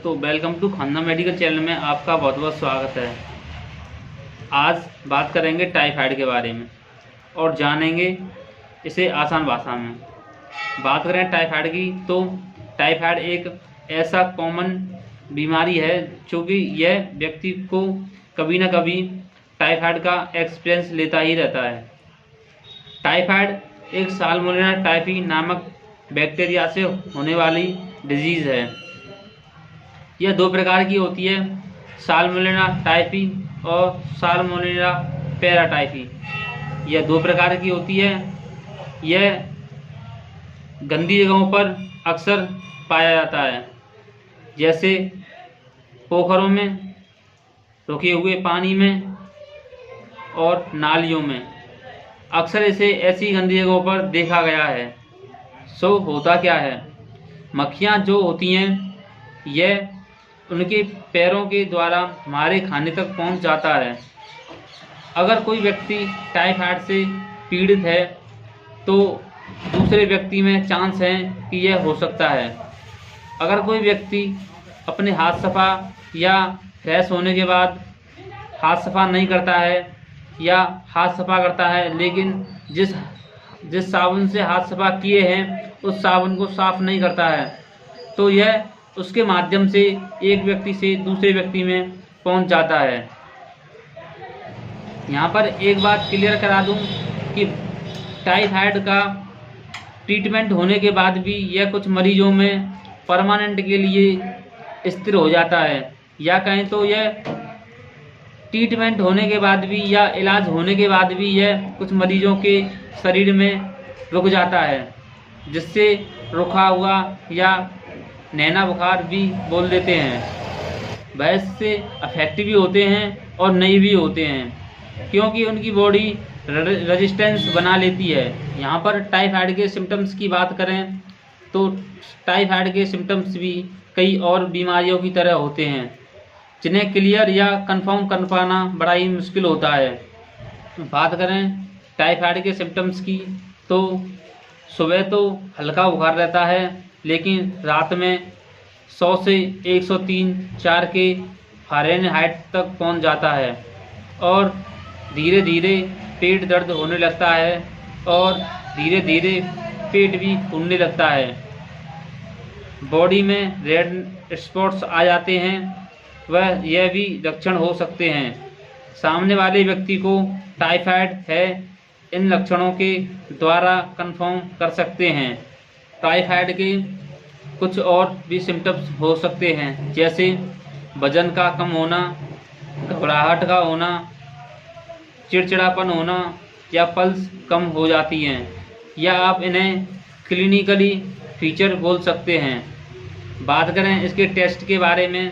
दोस्तों, welcome to Khanna medical channel में आपका बहुत बहुत स्वागत है। आज बात करेंगे टाइफाइड के बारे में और जानेंगे इसे आसान भाषा में। बात करें टाइफाइड की तो टाइफाइड एक ऐसा कॉमन बीमारी है जो कि यह व्यक्ति को कभी ना कभी टाइफाइड का एक्सपीरियंस लेता ही रहता है। टाइफाइड एक साल्मोनेला टाइफी नामक बैक्टीरिया से होने वाली डिजीज़ है। यह दो प्रकार की होती है, साल्मोनेला टाइफी और साल्मोनेला पैराटाइफी। यह दो प्रकार की होती है। यह गंदी जगहों पर अक्सर पाया जाता है, जैसे पोखरों में, रुके हुए पानी में और नालियों में। अक्सर इसे ऐसी गंदी जगहों पर देखा गया है। सो होता क्या है, मक्खियाँ जो होती हैं यह उनके पैरों के द्वारा हमारे खाने तक पहुंच जाता है। अगर कोई व्यक्ति टाइफाइड से पीड़ित है तो दूसरे व्यक्ति में चांस है कि यह हो सकता है। अगर कोई व्यक्ति अपने हाथ सफा या फ्रेश होने के बाद हाथ सफा नहीं करता है या हाथ सफा करता है लेकिन जिस साबुन से हाथ सफा किए हैं उस साबुन को साफ नहीं करता है, तो यह उसके माध्यम से एक व्यक्ति से दूसरे व्यक्ति में पहुंच जाता है। यहाँ पर एक बात क्लियर करा दूं कि टाइफाइड का ट्रीटमेंट होने के बाद भी यह कुछ मरीजों में परमानेंट के लिए स्थिर हो जाता है, या कहें तो यह ट्रीटमेंट होने के बाद भी या इलाज होने के बाद भी यह कुछ मरीजों के शरीर में रुक जाता है, जिससे रुका हुआ या नैना बुखार भी बोल देते हैं। वह इससे अफेक्ट भी होते हैं और नहीं भी होते हैं, क्योंकि उनकी बॉडी रेजिस्टेंस बना लेती है। यहाँ पर टाइफाइड के सिम्टम्स की बात करें तो टाइफाइड के सिम्टम्स भी कई और बीमारियों की तरह होते हैं, जिन्हें क्लियर या कंफर्म कर पाना बड़ा ही मुश्किल होता है। बात करें टाइफाइड के सिम्टम्स की तो सुबह तो हल्का बुखार रहता है, लेकिन रात में 100 से 103.4 के फ़ारेनहाइट तक पहुंच जाता है और धीरे धीरे पेट दर्द होने लगता है और धीरे धीरे पेट भी फूलने लगता है। बॉडी में रेड स्पॉट्स आ जाते हैं, वह यह भी लक्षण हो सकते हैं सामने वाले व्यक्ति को टाइफाइड है। इन लक्षणों के द्वारा कंफर्म कर सकते हैं। टाइफाइड के कुछ और भी सिम्टम्स हो सकते हैं, जैसे वजन का कम होना, घबराहट का होना, चिड़चिड़ापन होना या पल्स कम हो जाती हैं, या आप इन्हें क्लिनिकली फीचर बोल सकते हैं। बात करें इसके टेस्ट के बारे में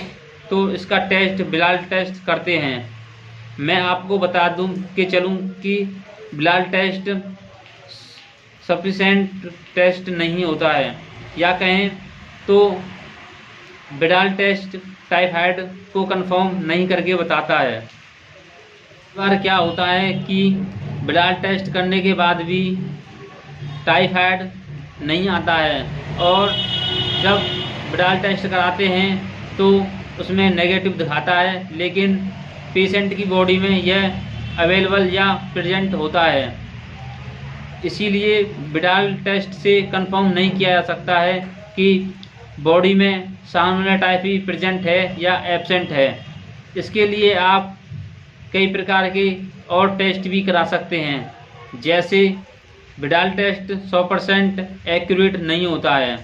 तो इसका टेस्ट ब्लड टेस्ट करते हैं। मैं आपको बता दूं कि चलूं कि ब्लड टेस्ट सफिशेंट टेस्ट नहीं होता है, या कहें तो ब्लड टेस्ट टाइफाइड को कंफर्म नहीं करके बताता है। बार क्या होता है कि ब्लड टेस्ट करने के बाद भी टाइफाइड नहीं आता है, और जब ब्लड टेस्ट कराते हैं तो उसमें नेगेटिव दिखाता है, लेकिन पेशेंट की बॉडी में यह अवेलेबल या प्रेजेंट होता है। इसीलिए ब्लड टेस्ट से कंफर्म नहीं किया जा सकता है कि बॉडी में साल्मोनेला टाइफी प्रेजेंट है या एब्सेंट है। इसके लिए आप कई प्रकार के और टेस्ट भी करा सकते हैं, जैसे ब्लड टेस्ट 100% एक्यूरेट नहीं होता है।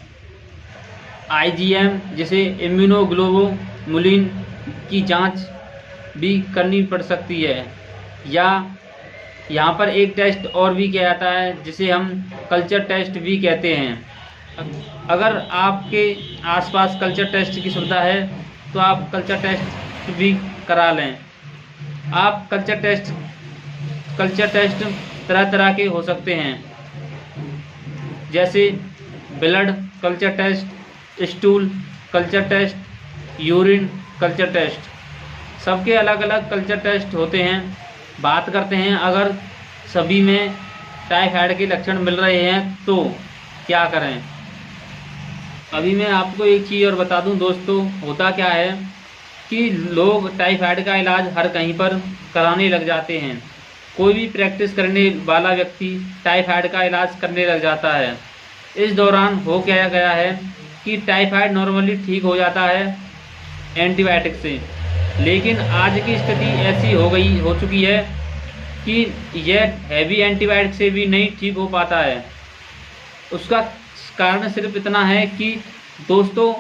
IgM जिसे इम्यूनोग्लोबुलिन की जांच भी करनी पड़ सकती है, या यहाँ पर एक टेस्ट और भी किया जाता है जिसे हम कल्चर टेस्ट भी कहते हैं। अगर आपके आसपास कल्चर टेस्ट की सुविधा है तो आप कल्चर टेस्ट भी करा लें। आप कल्चर टेस्ट तरह तरह के हो सकते हैं, जैसे blood culture test, stool culture test, urine culture test. सबके अलग अलग कल्चर टेस्ट होते हैं। बात करते हैं अगर सभी में टाइफाइड के लक्षण मिल रहे हैं तो क्या करें। अभी मैं आपको एक चीज़ और बता दूं दोस्तों, होता क्या है कि लोग टाइफाइड का इलाज हर कहीं पर कराने लग जाते हैं। कोई भी प्रैक्टिस करने वाला व्यक्ति टाइफाइड का इलाज करने लग जाता है। इस दौरान हो क्या गया है कि टाइफाइड नॉर्मली ठीक हो जाता है एंटीबायोटिक से, लेकिन आज की स्थिति ऐसी हो चुकी है कि यह हैवी एंटीबायोटिक से भी नहीं ठीक हो पाता है। उसका कारण सिर्फ इतना है कि दोस्तों,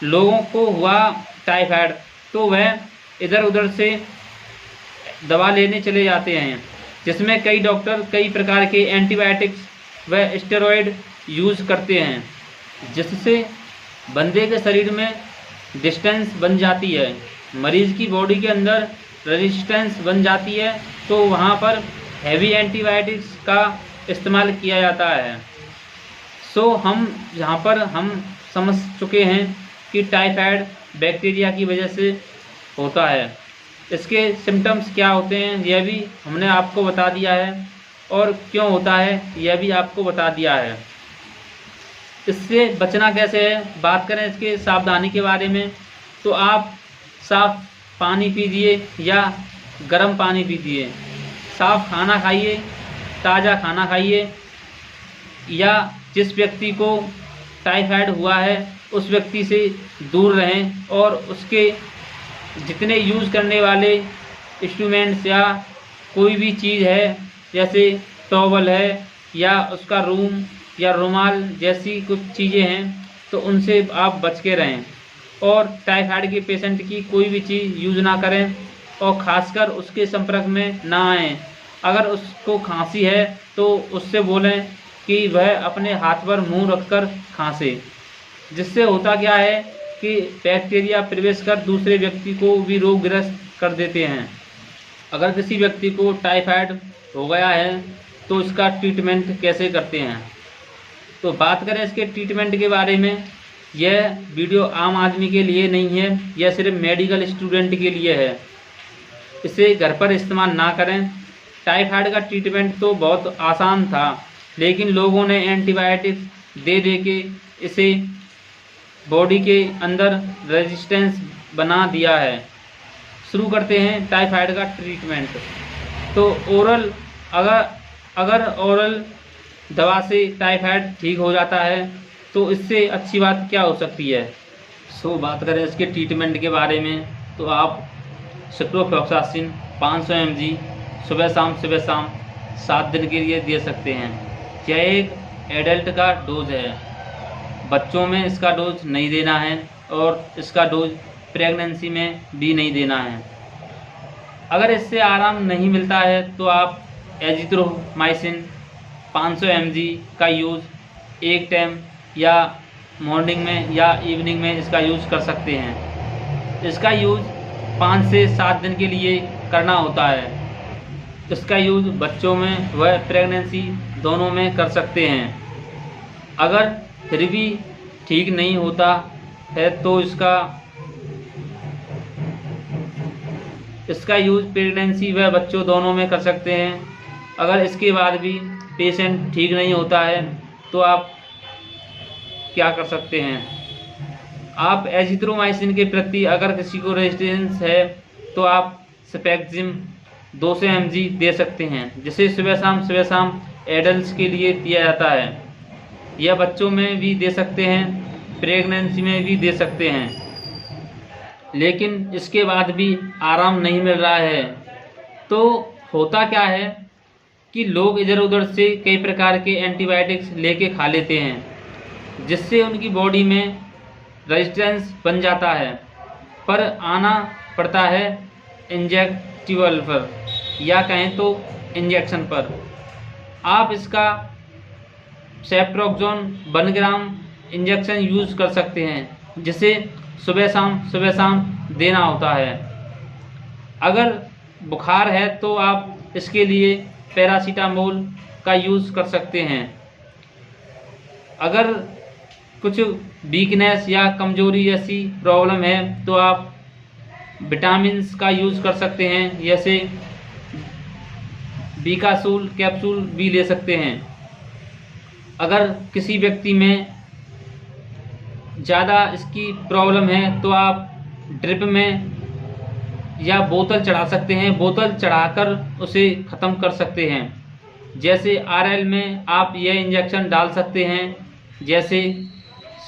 लोगों को हुआ टाइफाइड तो वह इधर उधर से दवा लेने चले जाते हैं, जिसमें कई डॉक्टर कई प्रकार के एंटीबायोटिक्स व स्टेरॉयड यूज़ करते हैं, जिससे बंदे के शरीर में डिस्टेंस बन जाती है, मरीज़ की बॉडी के अंदर रेजिस्टेंस बन जाती है, तो वहाँ पर हैवी एंटीबायोटिक्स का इस्तेमाल किया जाता है। हम यहाँ पर हम समझ चुके हैं कि टाइफाइड बैक्टीरिया की वजह से होता है। इसके सिम्टम्स क्या होते हैं यह भी हमने आपको बता दिया है, और क्यों होता है यह भी आपको बता दिया है। इससे बचना कैसे है, बात करें इसके सावधानी के बारे में, तो आप साफ़ पानी पीजिए या गर्म पानी पीजिए, साफ़ खाना खाइए, ताज़ा खाना खाइए, या जिस व्यक्ति को टाइफाइड हुआ है उस व्यक्ति से दूर रहें, और उसके जितने यूज़ करने वाले इंस्ट्रूमेंट्स या कोई भी चीज़ है, जैसे टॉवल है या उसका रूम या रुमाल जैसी कुछ चीज़ें हैं, तो उनसे आप बच के रहें। और टाइफाइड के पेशेंट की कोई भी चीज़ यूज़ ना करें, और ख़ासकर उसके संपर्क में ना आएँ। अगर उसको खांसी है तो उससे बोलें कि वह अपने हाथ पर मुंह रखकर खांसे, जिससे होता क्या है कि बैक्टीरिया प्रवेश कर दूसरे व्यक्ति को भी रोगग्रस्त कर देते हैं। अगर किसी व्यक्ति को टाइफाइड हो गया है तो इसका ट्रीटमेंट कैसे करते हैं, तो बात करें इसके ट्रीटमेंट के बारे में। यह वीडियो आम आदमी के लिए नहीं है, यह सिर्फ मेडिकल स्टूडेंट के लिए है। इसे घर पर इस्तेमाल ना करें। टाइफाइड का ट्रीटमेंट तो बहुत आसान था, लेकिन लोगों ने एंटीबायोटिक दे के इसे बॉडी के अंदर रेजिस्टेंस बना दिया है। शुरू करते हैं टाइफाइड का ट्रीटमेंट। तो अगर ओरल दवा से टाइफाइड ठीक हो जाता है तो इससे अच्छी बात क्या हो सकती है। बात करें इसके ट्रीटमेंट के बारे में, तो आप सिप्रोफ्लॉक्सासिन 500 mg सुबह शाम 7 दिन के लिए दे सकते हैं। यह एक एडल्ट का डोज है, बच्चों में इसका डोज नहीं देना है, और इसका डोज प्रेगनेंसी में भी नहीं देना है। अगर इससे आराम नहीं मिलता है तो आप एजिथ्रोमाइसिन 500 mg का यूज़ एक टाइम या मॉर्निंग में या इवनिंग में इसका यूज़ कर सकते हैं। इसका यूज़ 5 से 7 दिन के लिए करना होता है। इसका यूज़ बच्चों में व प्रेगनेंसी दोनों में कर सकते हैं। अगर फिर भी ठीक नहीं होता है तो इसका यूज़ प्रेगनेंसी व बच्चों दोनों में कर सकते हैं। अगर इसके बाद भी पेशेंट ठीक नहीं होता है तो आप क्या कर सकते हैं, आप एजिथ्रोमाइसिन के प्रति अगर किसी को रेजिस्टेंस है तो आप स्पेक्जिम 200 mg दे सकते हैं, जिसे सुबह शाम एडल्ट्स के लिए दिया जाता है। यह बच्चों में भी दे सकते हैं, प्रेगनेंसी में भी दे सकते हैं, लेकिन इसके बाद भी आराम नहीं मिल रहा है। तो होता क्या है कि लोग इधर उधर से कई प्रकार के एंटीबायोटिक्स लेके खा लेते हैं, जिससे उनकी बॉडी में रेजिस्टेंस बन जाता है, पर आना पड़ता है इंजेक्टिबल पर, या कहें तो इंजेक्शन पर। आप इसका सेफ्ट्रोक्सोन 1 ग्राम इंजेक्शन यूज़ कर सकते हैं, जिसे सुबह शाम देना होता है। अगर बुखार है तो आप इसके लिए पैरासीटामोल का यूज़ कर सकते हैं। अगर कुछ वीकनेस या कमजोरी जैसी प्रॉब्लम है तो आप विटामिन्स का यूज़ कर सकते हैं, जैसे बीकासूल कैप्सूल भी ले सकते हैं। अगर किसी व्यक्ति में ज़्यादा इसकी प्रॉब्लम है तो आप ड्रिप में या बोतल चढ़ा सकते हैं, बोतल चढ़ाकर उसे ख़त्म कर सकते हैं। जैसे RL में आप यह इंजेक्शन डाल सकते हैं, जैसे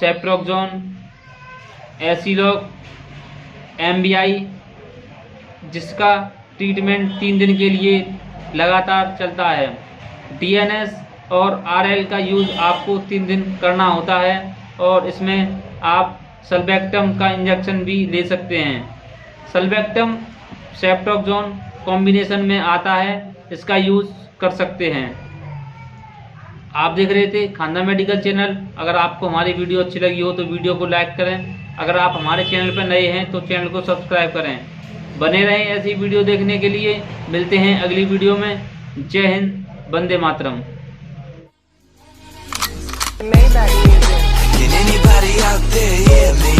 सेफ्ट्रोक्सोन, एसिलॉक, MBI, जिसका ट्रीटमेंट 3 दिन के लिए लगातार चलता है। DNS और RL का यूज़ आपको 3 दिन करना होता है और इसमें आप सल्बेक्टम का इंजेक्शन भी ले सकते हैं। सल्बेक्टम सेफ्ट्रोक्सोन कॉम्बिनेशन में आता है, इसका यूज़ कर सकते हैं। आप देख रहे थे खानदान मेडिकल चैनल। अगर आपको हमारी वीडियो अच्छी लगी हो तो वीडियो को लाइक करें। अगर आप हमारे चैनल पर नए हैं तो चैनल को सब्सक्राइब करें। बने रहें ऐसी वीडियो देखने के लिए। मिलते हैं अगली वीडियो में। जय Hind, Vande Mataram. Can anybody out there hear me?